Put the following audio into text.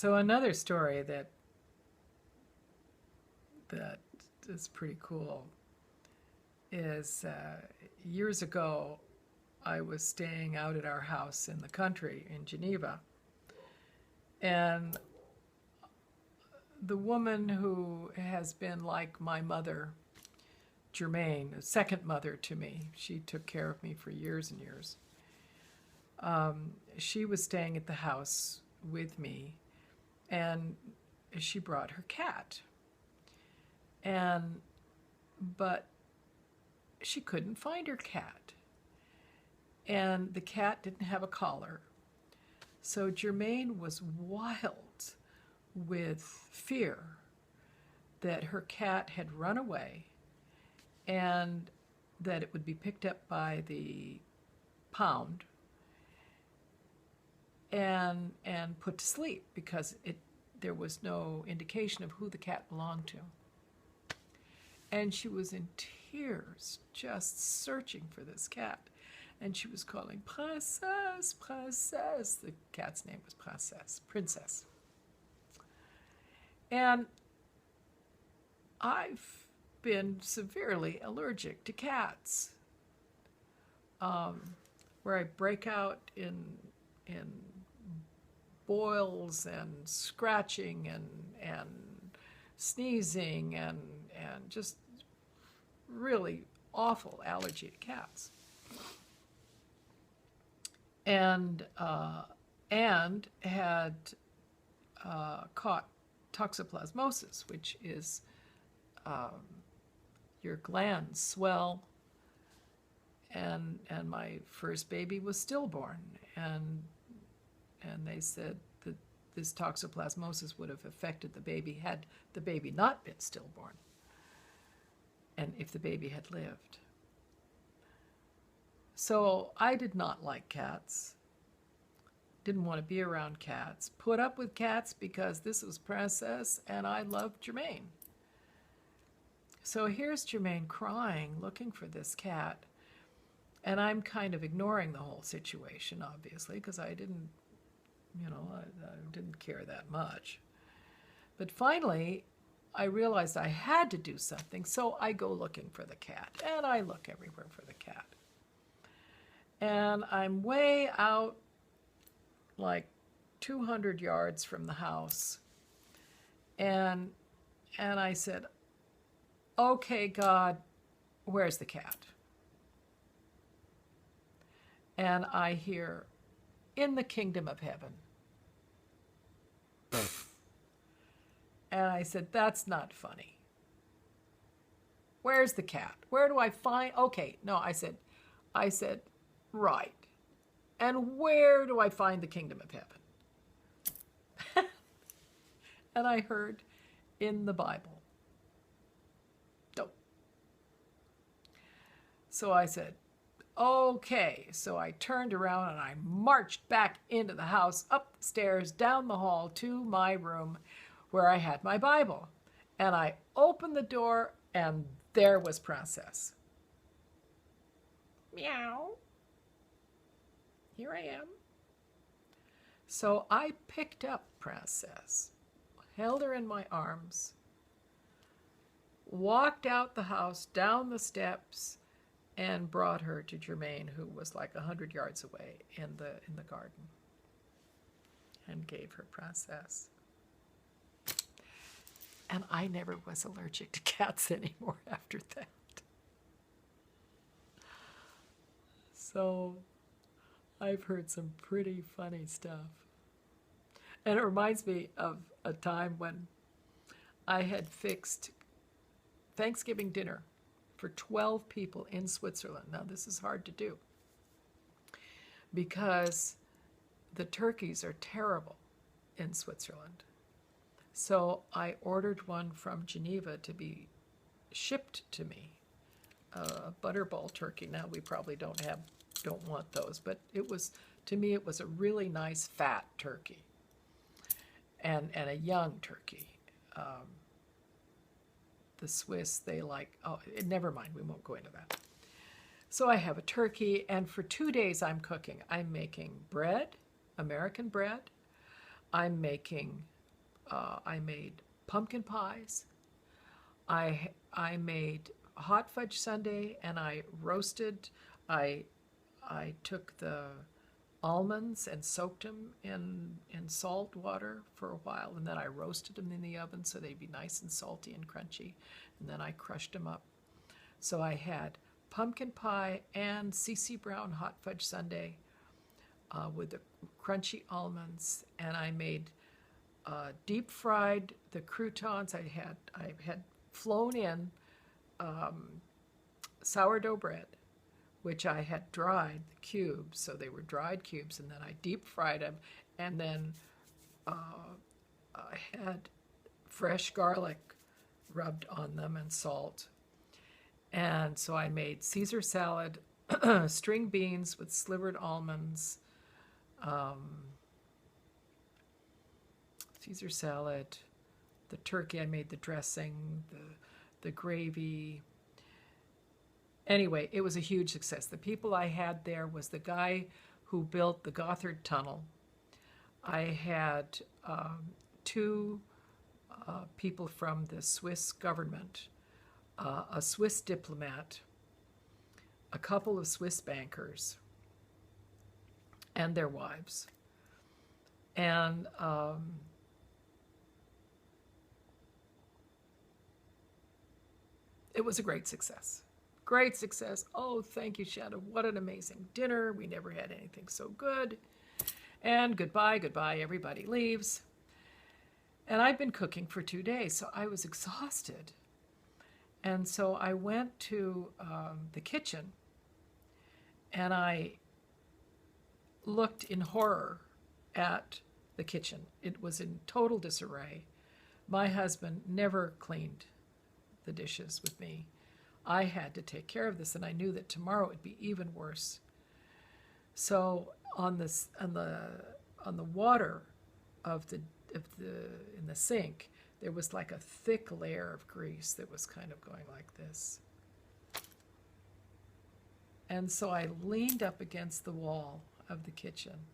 So another story that is pretty cool is years ago I was staying out at our house in the country in Geneva, and the woman who has been like my mother, Germaine, a second mother to me, she took care of me for years and years. She was staying at the house with me, and she brought her cat. But she couldn't find her cat. And the cat didn't have a collar. So Germaine was wild with fear that her cat had run away and that it would be picked up by the pound and put to sleep because there was no indication of who the cat belonged to. And she was in tears, just searching for this cat. And she was calling, Princess, Princess. The cat's name was Princess. And I've been severely allergic to cats, where I break out in boils and scratching and sneezing and just really awful allergy to cats. And had caught toxoplasmosis, which is your glands swell, and my first baby was stillborn, and they said that this toxoplasmosis would have affected the baby had the baby not been stillborn, and if the baby had lived. So I did not like cats, didn't want to be around cats, put up with cats because this was Princess and I loved Germaine. So here's Germaine crying, looking for this cat, and I'm kind of ignoring the whole situation, obviously, because I didn't, I didn't care that much. But finally, I realized I had to do something, so I go looking for the cat, and I look everywhere for the cat. And I'm way out, like 200 yards from the house, and I said, okay, God, where's the cat? And I hear, in the kingdom of heaven. And I said, that's not funny. Where's the cat? Where do I find? Okay, no, I said, right. And where do I find the kingdom of heaven? And I heard, in the Bible. Nope. So I said, okay. So I turned around and I marched back into the house, up the stairs, down the hall to my room where I had my Bible. And I opened the door and there was Princess. Meow. Here I am. So I picked up Princess, held her in my arms, walked out the house, down the steps, and brought her to Germaine, who was like 100 yards away in the garden, and gave her Princess. And I never was allergic to cats anymore after that. So I've heard some pretty funny stuff. And it reminds me of a time when I had fixed Thanksgiving dinner for 12 people in Switzerland. Now, this is hard to do because the turkeys are terrible in Switzerland. So I ordered one from Geneva to be shipped to me, a butterball turkey. Now, we probably don't want those, but to me, it was a really nice fat turkey and a young turkey. The Swiss, they like, never mind, we won't go into that. So I have a turkey, and for 2 days I'm cooking. I'm making bread, American bread. I'm making I made pumpkin pies. I made hot fudge sundae, and I roasted. I I took the almonds and soaked them in salt water for a while, and then I roasted them in the oven so they'd be nice and salty and crunchy, and then I crushed them up. So I had pumpkin pie and CC Brown hot fudge sundae with the crunchy almonds, and I made deep fried the croutons. I had flown in sourdough bread, which I had dried the cubes, so they were dried cubes, and then I deep fried them, and then I had fresh garlic rubbed on them and salt. And so I made Caesar salad, string beans with slivered almonds, Caesar salad, the turkey, I made the dressing, the gravy. Anyway, it was a huge success. The people I had there was the guy who built the Gothard Tunnel. I had two people from the Swiss government, a Swiss diplomat, a couple of Swiss bankers, and their wives. And it was a great success. Great success. Oh, thank you, Shadow. What an amazing dinner. We never had anything so good. And goodbye, goodbye. Everybody leaves. And I'd been cooking for 2 days, so I was exhausted. And so I went to the kitchen, and I looked in horror at the kitchen. It was in total disarray. My husband never cleaned the dishes with me. I had to take care of this, and I knew that tomorrow it would be even worse. So on the water in the sink, there was like a thick layer of grease that was kind of going like this. And so I leaned up against the wall of the kitchen,